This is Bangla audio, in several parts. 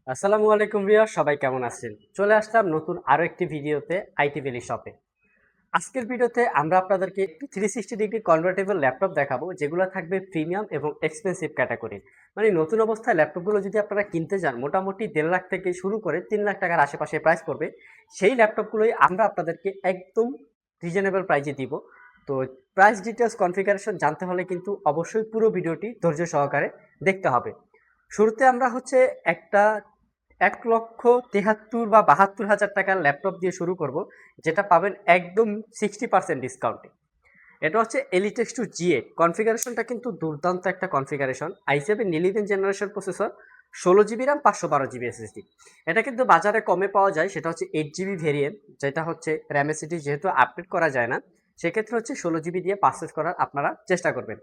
আসসালামু আলাইকুম ভিউয়ার, সবাই কেমন আছেন? চলে আসলাম নতুন আরো একটি ভিডিওতে আইটি ভ্যালি শপে। আজকের ভিডিওতে আমরা আপনাদেরকে একটি 360 ডিগ্রি কনভার্টেবল ল্যাপটপ দেখাবো, যেগুলো থাকবে প্রিমিয়াম এবং এক্সপেন্সিভ ক্যাটাগরির। মানে নতুন অবস্থায় ল্যাপটপগুলো যদি আপনারা কিনতে যান, মোটামুটি 1.5 লাখ থেকে শুরু করে 3 লাখ টাকার আশেপাশে প্রাইস পড়বে। সেই ল্যাপটপগুলোই আমরা আপনাদেরকে একদম রিজনেবল প্রাইসে দিব। তো প্রাইস ডিটেলস কনফিগারেশন জানতে হলে কিন্তু অবশ্যই পুরো ভিডিওটি ধৈর্য সহকারে দেখতে হবে। শুরুতে আমরা হচ্ছে একটা 1,73,000 বা 72,000 টাকার ল্যাপটপ দিয়ে শুরু করব, যেটা পাবেন একদম 60% ডিসকাউন্টে। এটা হচ্ছে এলিটেক্স টু G8। কনফিগারেশনটা কিন্তু দুর্দান্ত একটা configuration. i7 11 generation processor, 16 GB RAM, 512 GB SSD. এটা কিন্তু বাজারে কমে পাওয়া যায়, সেটা হচ্ছে 8 জিবি ভেরিয়েন্ট, যেটা হচ্ছে র্যাম এসএসডি যেহেতু আপডেট করা যায় না, সেক্ষেত্রে হচ্ছে 16 জিবি দিয়ে পারচেস করার আপনারা চেষ্টা করবেন।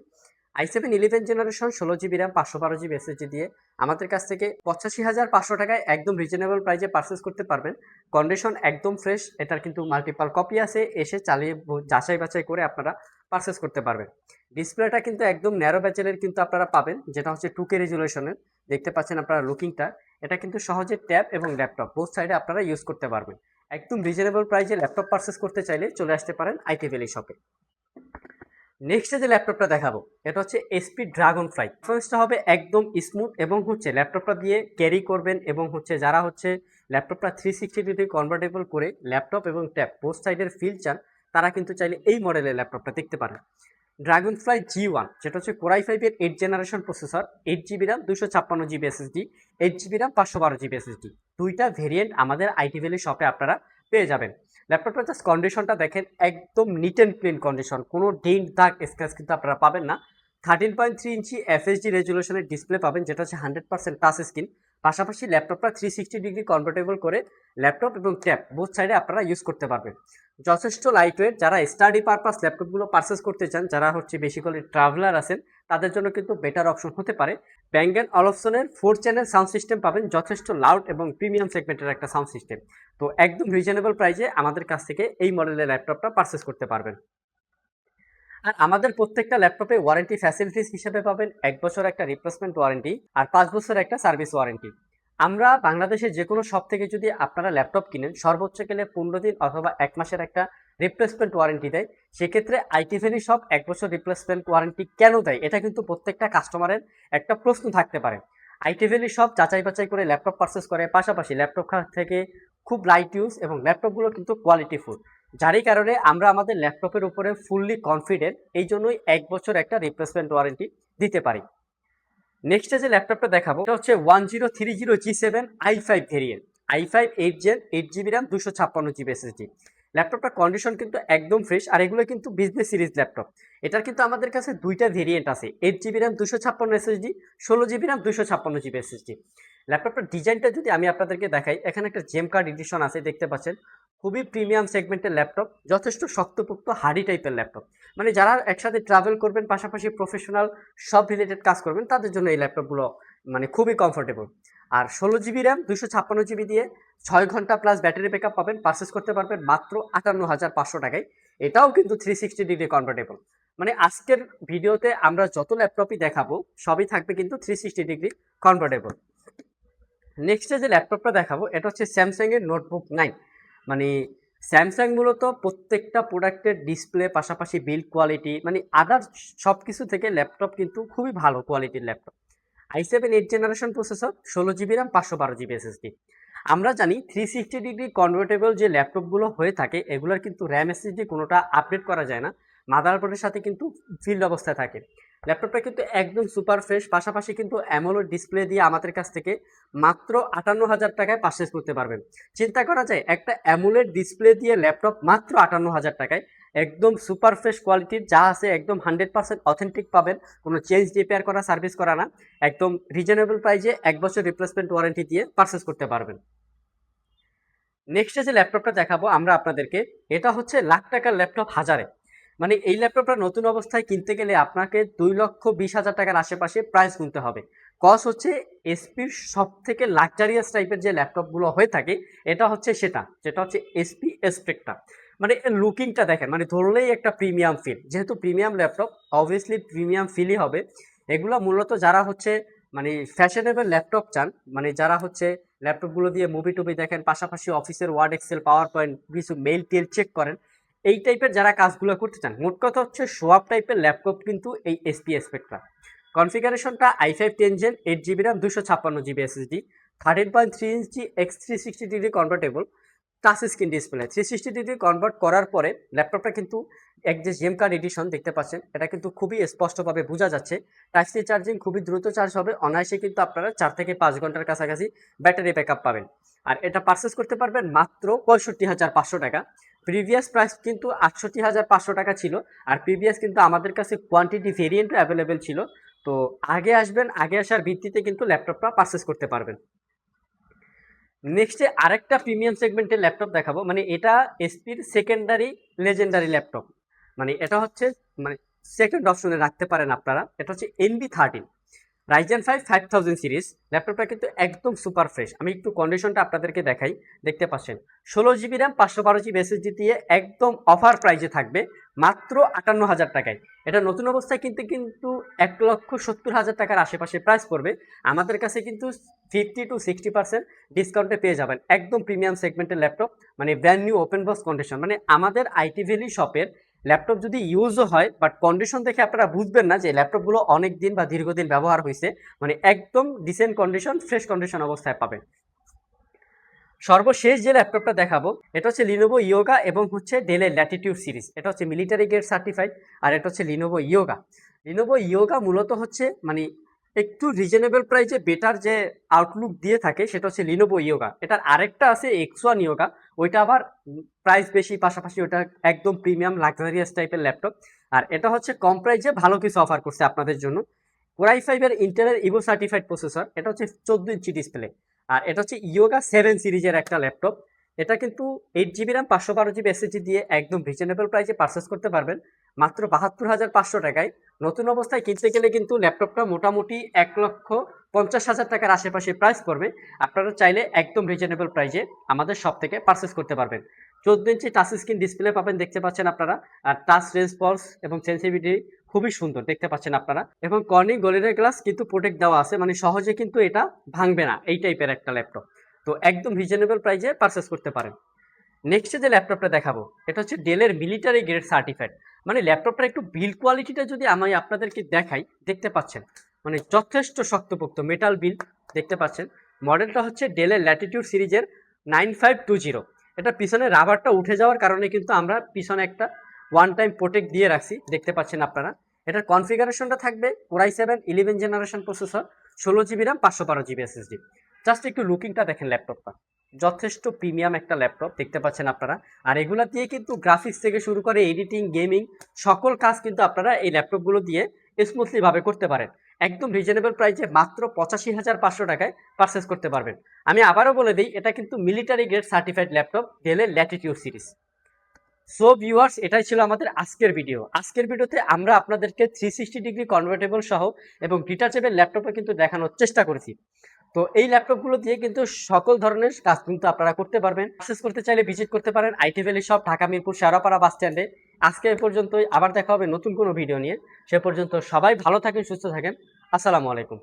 i7 11 generation, 16 GB RAM, 512 GB SSD দিয়ে আমাদের কাছ থেকে 85,500 টাকায় একদম রিজনেবল প্রাইসে পারচেস করতে পারবেন। কন্ডিশন একদম ফ্রেশ। এটার কিন্তু মাল্টিপাল কপি আছে, এসে চালিয়ে যাচাই বাছাই করে আপনারা পারচেস করতে পারবেন। ডিসপ্লেটা কিন্তু একদম ন্যারো ব্যাচেলের কিন্তু আপনারা পাবেন, যেটা হচ্ছে 2K রেজুলেশনের। দেখতে পাচ্ছেন আপনারা লুকিংটা। এটা কিন্তু সহজে ট্যাব এবং ল্যাপটপ বোথ সাইডে আপনারা ইউজ করতে পারবেন। একদম রিজনেবল প্রাইসে ল্যাপটপ পারচেস করতে চাইলে চলে আসতে পারেন আইটি ভ্যালি শপে। নেক্সট যে ল্যাপটপটা দেখাবো, এটা হচ্ছে এসপি ড্রাগন ফ্লাই। পারফরমেন্সটা হবে একদম স্মুথ এবং হচ্ছে ল্যাপটপটা দিয়ে ক্যারি করবেন, এবং হচ্ছে যারা হচ্ছে ল্যাপটপটা 360 ডিগ্রি কনভার্টেবল করে ল্যাপটপ এবং ট্যাব বোথ সাইডের ফিল চান, তারা কিন্তু চাইলে এই মডেলের ল্যাপটপটা দেখতে পারেন। ড্রাগন ফ্লাই G1, যেটা হচ্ছে কোরাই 5-এর 8 generation processor, 8 GB RAM, 256 GB SSD, 8 GB RAM, 512 GB SSD. দুইটা ভেরিয়েন্ট আমাদের আইটি ভ্যালি শপে আপনারা পেয়ে যাবেন। ল্যাপটপটার জাস্ট কন্ডিশনটা দেখেন, একদম নিট অ্যান্ড ক্লিন কন্ডিশন, কোনো ডেন্ট দাগ স্ক্র্যাচ কিন্তু আপনারা পাবেন না। 13.3 ইঞ্চি এফএসডি রেজুলেশনের ডিসপ্লে পাবেন, যেটা হচ্ছে 100% টাচ স্ক্রিন। পাশাপাশি ল্যাপটপটা 360 ডিগ্রি কনভার্টেবল করে ল্যাপটপ এবং ট্যাব বোথ সাইডে আপনারা ইউজ করতে পারবেন। যথেষ্ট লাইট ওয়েট। যারা স্টাডি পারপাস ল্যাপটপগুলো পারচেস করতে চান, যারা হচ্ছে বেশি করে ট্রাভেলার আছেন, তাদের জন্য কিন্তু বেটার অপশন হতে পারে। ব্যাং অ্যান্ড অলফসনের 4 চ্যানেল সাউন্ড সিস্টেম পাবেন, যথেষ্ট লাউড এবং প্রিমিয়াম সেগমেন্টের একটা সাউন্ড সিস্টেম। তো একদম রিজনেবল প্রাইসে আমাদের কাছ থেকে এই মডেলের ল্যাপটপটা পারচেস করতে পারবেন। আর আমাদের প্রত্যেকটা ল্যাপটপে ওয়ারেন্টি ফ্যাসিলিটিস হিসেবে পাবেন 1 বছর একটা রিপ্লেসমেন্ট ওয়ারেন্টি আর 5 বছর একটা সার্ভিস ওয়ারেন্টি। আমরা বাংলাদেশের যে কোনো শপ থেকে যদি আপনারা ল্যাপটপ কিনেন, সর্বোচ্চ গেলে 15 দিন অথবা 1 মাসের একটা রিপ্লেসমেন্ট ওয়ারেন্টি দেয়। সেক্ষেত্রে আইটি ভ্যালি শপ 1 বছর রিপ্লেসমেন্ট ওয়ারেন্টি কেন দেয়, এটা কিন্তু প্রত্যেকটা কাস্টমারের একটা প্রশ্ন থাকতে পারে। আইটি ভ্যালি শপ যাচাই বাছাই করে ল্যাপটপ পারচেস করে, পাশাপাশি ল্যাপটপ থেকে খুব লাইট ইউজ এবং ল্যাপটপগুলো কিন্তু কোয়ালিটিফুল, যারই কারণে আমরা আমাদের ল্যাপটপের উপরে ফুললি কনফিডেন্ট। এই জন্যই 1 বছর একটা রিপ্লেসমেন্ট ওয়ারেন্টি দিতে পারি। নেক্সট যে ল্যাপটপটা দেখাবো, এটা হচ্ছে 1030G7 i5 variant. i5 8 gen, 8 GB RAM, 256 GB SSD. ল্যাপটপটার কন্ডিশন কিন্তু একদম ফ্রেশ, আর এগুলো কিন্তু বিজনেস সিরিজ ল্যাপটপ। এটার কিন্তু আমাদের কাছে দুইটা ভেরিয়েন্ট আছে, 8 GB RAM, 256 SSD, 16 GB RAM, 256 GB SSD. ল্যাপটপটার ডিজাইনটা যদি আমি আপনাদেরকে দেখাই, এখানে একটা জেম কার্ড এডিশন আছে, দেখতে পাচ্ছেন। খুবই প্রিমিয়াম সেগমেন্টের ল্যাপটপ, যথেষ্ট শক্তপোক্ত হার্ডি টাইপের ল্যাপটপ। মানে যারা একসাথে ট্রাভেল করবেন, পাশাপাশি প্রফেশনাল সব রিলেটেড কাজ করবেন, তাদের জন্য এই ল্যাপটপগুলো মানে খুবই কমফোর্টেবল। আর 16 জিবি র্যাম, 256 জিবি দিয়ে 6 ঘন্টা প্লাস ব্যাটারি ব্যাকআপ পাবেন, পারচেস করতে পারবেন মাত্র 58,500 টাকায়। এটাও কিন্তু 360 ডিগ্রি কনভার্টেবল। মানে আজকের ভিডিওতে আমরা যত ল্যাপটপই দেখাবো, সবই থাকবে কিন্তু 360 ডিগ্রি কনভার্টেবল। নেক্সট যে ল্যাপটপটা দেখাবো, এটা হচ্ছে স্যামসাং এর নোটবুক 9। মানে স্যামসাং মূলত প্রত্যেকটা প্রোডাক্টের ডিসপ্লে, পাশাপাশি বিল্ড কোয়ালিটি, মানে আদার সব কিছু থেকে ল্যাপটপ কিন্তু খুবই ভালো কোয়ালিটির laptop. i7 8 generation processor, 16 GB RAM, 512 GB SSD. আমরা জানি 360 ডিগ্রি কনভার্টেবল যে ল্যাপটপগুলো হয়ে থাকে, এগুলোর কিন্তু র্যাম এসএসডি কোনোটা আপডেট করা যায় না, মাদারবোর্ডের সাথে কিন্তু ফিল্ড অবস্থায় থাকে। ল্যাপটপটা কিন্তু একদম সুপার ফ্রেশ, পাশাপাশি কিন্তু অ্যামোলেড ডিসপ্লে দিয়ে আমাদের কাছ থেকে মাত্র 58,000 টাকায় পারচেস করতে পারবেন। চিন্তা করা যায়, একটা অ্যামোলেড ডিসপ্লে দিয়ে ল্যাপটপ মাত্র 58,000 টাকায়, একদম সুপার ফ্রেশ কোয়ালিটির যা আছে, একদম 100% অথেন্টিক পাবেন, কোনো চেঞ্জ রিপেয়ার করা, সার্ভিস করা না। একদম রিজনেবল প্রাইসে 1 বছর রিপ্লেসমেন্ট ওয়ারেন্টি দিয়ে পারচেস করতে পারবেন। নেক্সট যে ল্যাপটপটা দেখাবো আমরা আপনাদেরকে, এটা হচ্ছে লাখ টাকার ল্যাপটপ হাজারে। মানে এই ল্যাপটপটা নতুন অবস্থায় কিনতে গেলে আপনাকে 2,20,000 টাকার আশেপাশে প্রাইস গুনতে হবে। কস হচ্ছে এসপির সব থেকে লাক্সারিয়াস টাইপের যে ল্যাপটপগুলো হয়ে থাকে, এটা হচ্ছে সেটা, যেটা হচ্ছে এসপি স্পেকট্রা। মানে এর লুকিংটা দেখেন, মানে ধরলেই একটা প্রিমিয়াম ফিল। যেহেতু প্রিমিয়াম ল্যাপটপ, অবভিয়াসলি প্রিমিয়াম ফিলই হবে। এগুলো মূলত যারা হচ্ছে মানে ফ্যাশনেবল ল্যাপটপ চান, মানে যারা হচ্ছে ল্যাপটপগুলো দিয়ে মুভি টুভি দেখেন, পাশাপাশি অফিসের ওয়ার্ড, এক্সেল, পাওয়ার পয়েন্ট, কিছু মেইল টেল চেক করেন। এই টাইপের যারা কাজগুলো করতে চান, মোট কথা হচ্ছে শো আপ টাইপের ল্যাপটপ কিন্তু এই এসপি স্পেকট্রা। কনফিগারেশনটা i5 10 gen, 8 GB RAM, 256 GB SSD, 13.3 inch X360 convertible, touch screen display. 360 convert করার পরে ল্যাপটপটা কিন্তু এক যে জেম কার্ড এডিশন দেখতে পাচ্ছেন, এটা কিন্তু খুবই স্পষ্টভাবে বোঝা যাচ্ছে। টাইপ সি চার্জিং, খুবই দ্রুত চার্জ হবে, অনায়াসে কিন্তু আপনারা 4 থেকে 5 ঘন্টার কাছাকাছি ব্যাটারি ব্যাকআপ পাবেন। আর এটা পারচেস করতে পারবেন মাত্র 65,500 টাকা। প্রিভিয়াস প্রাইস কিন্তু 68,500 টাকা ছিল। আর প্রিভিয়াস কিন্তু আমাদের কাছে কোয়ান্টিটি ভেরিয়েন্টও অ্যাভেলেবেল ছিল। তো আগে আসবেন, আগে আসার ভিত্তিতে কিন্তু ল্যাপটপটা পারচেস করতে পারবেন। নেক্সটে আরেকটা প্রিমিয়াম সেগমেন্টের ল্যাপটপ দেখাবো, মানে এটা এসপির সেকেন্ডারি লেজেন্ডারি ল্যাপটপ, মানে এটা হচ্ছে মানে সেকেন্ড অপশনে রাখতে পারেন আপনারা। এটা হচ্ছে NV13 Ryzen 5 5000 সিরিজ। ল্যাপটপটা কিন্তু একদম সুপার ফ্রেশ। আমি একটু কন্ডিশনটা আপনাদেরকে দেখাই, দেখতে পাচ্ছেন 16 GB র্যাম, 512 GB SSD দিয়ে একদম অফার প্রাইজে থাকবে মাত্র 58,000 টাকায়। এটা নতুন অবস্থায় কিন্তু 1,70,000 টাকার আশেপাশে প্রাইস পড়বে। আমাদের কাছে কিন্তু 50 to 60% ডিসকাউন্টে পেয়ে যাবেন একদম প্রিমিয়াম সেগমেন্টের ল্যাপটপ, মানে brand new open box condition. মানে আমাদের আইটি ভ্যালি শপের ল্যাপটপ যদি ইউজও হয়, বাট কন্ডিশন দেখে আপনারা বুঝবেন না যে ল্যাপটপগুলো অনেক দিন বা দীর্ঘদিন ব্যবহার হয়েছে, মানে একদম ডিসেন্ট কন্ডিশন, ফ্রেশ কন্ডিশন অবস্থায় পাবেন। সর্বশেষ যে ল্যাপটপটা দেখাবো, এটা হচ্ছে লিনোভো ইয়োগা এবং হচ্ছে ডেলের ল্যাটিটিউড সিরিজ। এটা হচ্ছে মিলিটারি গ্রেড সার্টিফাইড, আর এটা হচ্ছে লিনোভো ইয়োগা। লিনোভো ইয়োগা মূলত হচ্ছে মানে একটু রিজনেবল প্রাইসে বেটার যে আউটলুক দিয়ে থাকে, সেটা হচ্ছে লিনোভো ইয়োগা। এটার আরেকটা আছে X1 ইয়োগা, ওইটা আবার প্রাইস বেশি, পাশাপাশি ওটা একদম প্রিমিয়াম লাক্সারিয়াস টাইপের ল্যাপটপ। আর এটা হচ্ছে কম প্রাইসে ভালো কিছু অফার করছে আপনাদের জন্য। কোরাই 5 এর ইন্টেলের ইভো সার্টিফাইড প্রসেসর, এটা হচ্ছে 14 ইঞ্চি ডিসপ্লে। আর এটা হচ্ছে ইয়োগা 7 সিরিজের একটা ল্যাপটপ। এটা কিন্তু 8 GB র্যাম, 512 GB SSD দিয়ে একদম রিজনেবল প্রাইসে পারচেস করতে পারবেন মাত্র 72,500 টাকায়। নতুন অবস্থায় কিনতে গেলে কিন্তু ল্যাপটপটা মোটামুটি 1,50,000 টাকার আশেপাশে প্রাইস পড়বে। আপনারা চাইলে একদম রিজনেবল প্রাইসে আমাদের শপ থেকে পারচেস করতে পারবেন। 14 ইঞ্চি টাচ স্ক্রিন ডিসপ্লে পাবেন, দেখতে পাচ্ছেন আপনারা। আর টাচ রেসপন্স এবং সেন্সিটিভিটি খুবই সুন্দর, দেখতে পাচ্ছেন আপনারা। এবং কর্নিং গলিরের গ্লাস কিন্তু প্রোটেক্ট দেওয়া আছে, মানে সহজে কিন্তু এটা ভাঙবে না, এই টাইপের একটা ল্যাপটপ। তো একদম রিজনেবল প্রাইসে পারচেস করতে পারেন। নেক্সট যে ল্যাপটপটা দেখাবো, এটা হচ্ছে ডেলের মিলিটারি গ্রেড সার্টিফাইড। মানে ল্যাপটপটার একটু বিল্ড কোয়ালিটিটা যদি আমি আপনাদেরকে দেখাই, দেখতে পাচ্ছেন মানে যথেষ্ট শক্তপোক্ত মেটাল বিল্ড, দেখতে পাচ্ছেন। মডেলটা হচ্ছে ডেলের ল্যাটিটিউড সিরিজের 9520। এটা পিছনে রাবারটা উঠে যাওয়ার কারণে কিন্তু আমরা পিছনে একটা ওয়ান টাইম প্রোটেক্ট দিয়ে রাখছি, দেখতে পাচ্ছেন আপনারা। এটার কনফিগারেশনটা থাকবে core i 7 11 generation processor, 16 GB RAM, 512 GB SSD। Just একটু লুকিংটা দেখেন ল্যাপটপটা, যথেষ্ট প্রিমিয়াম একটা ল্যাপটপ, দেখতে পাচ্ছেন আপনারা। আর এগুলা দিয়ে কিন্তু গ্রাফিক্স থেকে শুরু করে এডিটিং, গেমিং, সকল কাজ কিন্তু আপনারা এই ল্যাপটপগুলো দিয়ে স্মুথলি ভাবে করতে পারেন। একদম রিজনেবল প্রাইসে মাত্র 85,500 টাকায় পারচেস করতে পারবেন। আমি আবারও বলে দিই, এটা কিন্তু মিলিটারি গ্রেড সার্টিফাইড ল্যাপটপ, ডেলের ল্যাটিটিউড সিরিজ। সো ভিউয়ার্স, এটাই ছিল আমাদের আজকের ভিডিও। আজকের ভিডিওতে আমরা আপনাদেরকে 360 ডিগ্রি কনভার্টেবল সহ এবং ডিটাচেবল ল্যাপটপে কিন্তু দেখানোর চেষ্টা করেছি। তো এই ল্যাপটপগুলো দিয়ে কিন্তু সকল ধরনের কাজ কিন্তু আপনারা করতে পারবেন। অ্যাক্সেস করতে চাইলে ভিজিট করতে পারেন IT Valley shop, Dhaka Mirpur Shewrapara bus স্ট্যান্ডে। আজকে এ পর্যন্তই, আবার দেখা হবে নতুন কোনো ভিডিও নিয়ে। সে পর্যন্ত সবাই ভালো থাকেন, সুস্থ থাকেন। আসসালামু আলাইকুম।